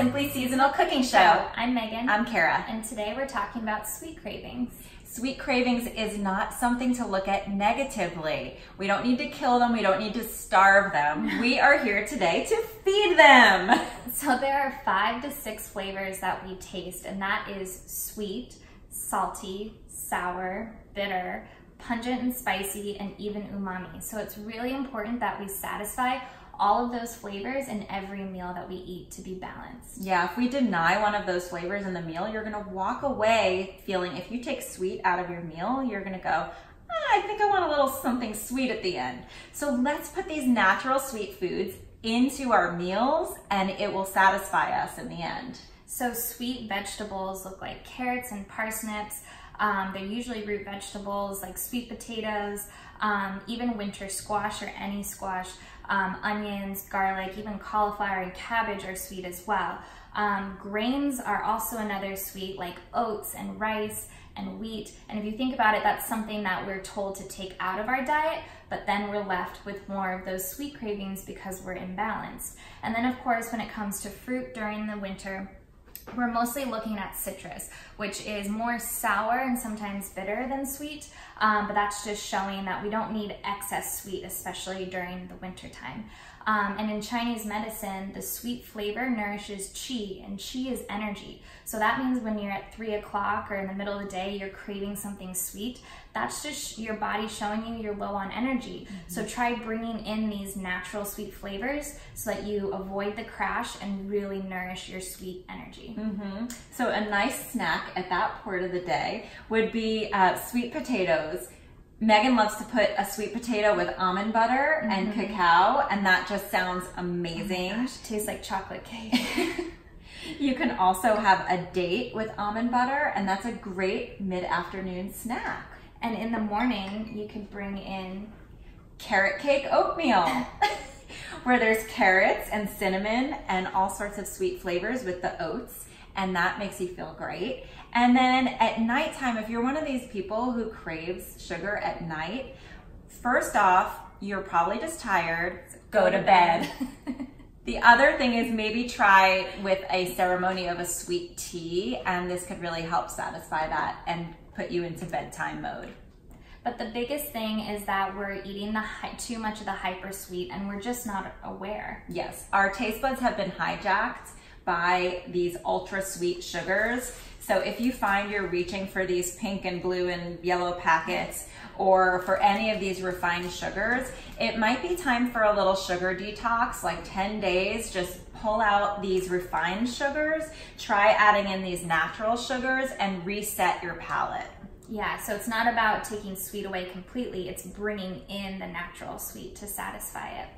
Simply Seasonal Cooking Show. I'm Megan. I'm Kara. And today we're talking about sweet cravings. Sweet cravings is not something to look at negatively. We don't need to kill them. We don't need to starve them. We are here today to feed them. So there are 5 to 6 flavors that we taste, and that is sweet, salty, sour, bitter, pungent and spicy, and even umami. So it's really important that we satisfy all of those flavors in every meal that we eat to be balanced. Yeah, if we deny one of those flavors in the meal, you're gonna walk away feeling, if you take sweet out of your meal, you're gonna go, I think I want a little something sweet at the end. So let's put these natural sweet foods into our meals and it will satisfy us in the end. So sweet vegetables look like carrots and parsnips. They're usually root vegetables like sweet potatoes, even winter squash or any squash. Onions, garlic, even cauliflower and cabbage are sweet as well. Grains are also another sweet, like oats and rice and wheat. And if you think about it, that's something that we're told to take out of our diet, but then we're left with more of those sweet cravings because we're imbalanced. And then of course, when it comes to fruit during the winter, we're mostly looking at citrus, which is more sour and sometimes bitter than sweet, but that's just showing that we don't need excess sweet, especially during the winter time. And in Chinese medicine, the sweet flavor nourishes qi, and qi is energy. So that means when you're at 3 o'clock or in the middle of the day, you're craving something sweet, that's just your body showing you you're low on energy. So try bringing in these natural sweet flavors so that you avoid the crash and really nourish your sweet energy. So a nice snack at that part of the day would be sweet potatoes. Megan loves to put a sweet potato with almond butter and cacao, and that just sounds amazing. Oh my gosh, it tastes like chocolate cake. You can also have a date with almond butter, and that's a great mid-afternoon snack. And in the morning, you could bring in carrot cake oatmeal, where there's carrots and cinnamon and all sorts of sweet flavors with the oats, and that makes you feel great. And then at nighttime, if you're one of these people who craves sugar at night, first off, you're probably just tired, go to bed. The other thing is maybe try with a ceremony of a sweet tea, and this could really help satisfy that and put you into bedtime mode. But the biggest thing is that we're eating too much of the hyper sweet, and we're just not aware. Yes, our taste buds have been hijacked by these ultra sweet sugars. So if you find you're reaching for these pink and blue and yellow packets, or for any of these refined sugars, it might be time for a little sugar detox, like 10 days, just pull out these refined sugars, try adding in these natural sugars and reset your palate. Yeah, so it's not about taking sweet away completely, it's bringing in the natural sweet to satisfy it.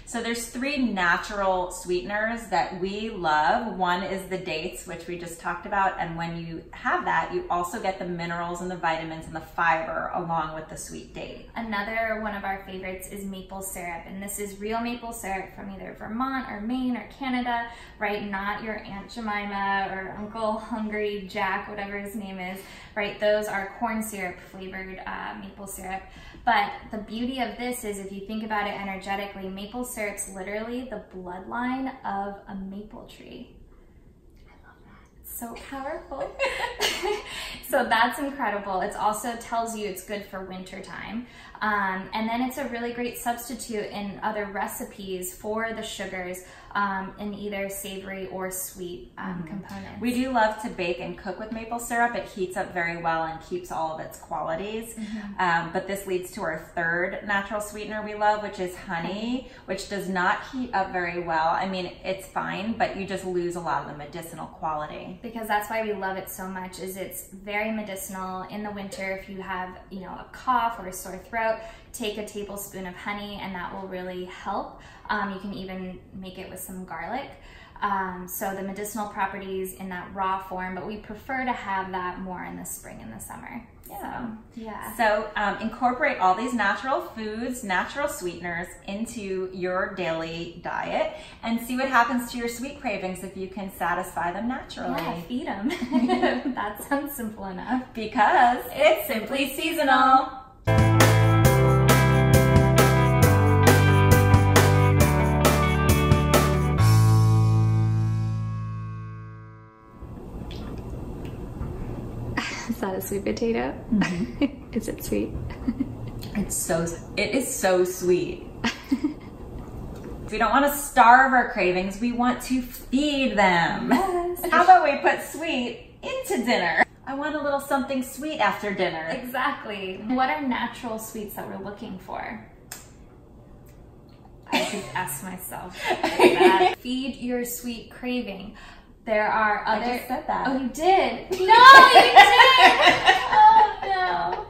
So there's 3 natural sweeteners that we love. One is the dates, which we just talked about, and when you have that, you also get the minerals and the vitamins and the fiber along with the sweet date. Another one of our favorites is maple syrup, and this is real maple syrup from either Vermont or Maine or Canada, right? Not your Aunt Jemima or Uncle Hungry Jack, whatever his name is, right? Those are corn syrup flavored maple syrup. But the beauty of this is, if you think about it energetically, maple syrup's literally the bloodline of a maple tree. I love that. It's so powerful. So that's incredible. It also tells you it's good for winter time. And then it's a really great substitute in other recipes for the sugars in either savory or sweet components. We do love to bake and cook with maple syrup. It heats up very well and keeps all of its qualities. But this leads to our 3rd natural sweetener we love, which is honey, which does not heat up very well. I mean, it's fine, but you just lose a lot of the medicinal quality. Because that's why we love it so much, is it's very medicinal. In the winter, if you have, a cough or a sore throat, take a tablespoon of honey and that will really help. You can even make it with some garlic. So the medicinal properties in that raw form, but we prefer to have that more in the spring and the summer. Yeah. So, yeah. So incorporate all these natural foods, natural sweeteners into your daily diet and see what happens to your sweet cravings if you can satisfy them naturally. Yeah, feed them. That sounds simple enough. Because it's simply seasonal. sweet potato. Mm-hmm. Is it sweet? It is so sweet. We don't want to starve our cravings. We want to feed them. Yes. How about we put sweet into dinner? I want a little something sweet after dinner. Exactly. What are natural sweets that we're looking for? I should ask myself that. Feed your sweet craving. There are other... I just said that. Oh, you did? No, you did! Oh, no.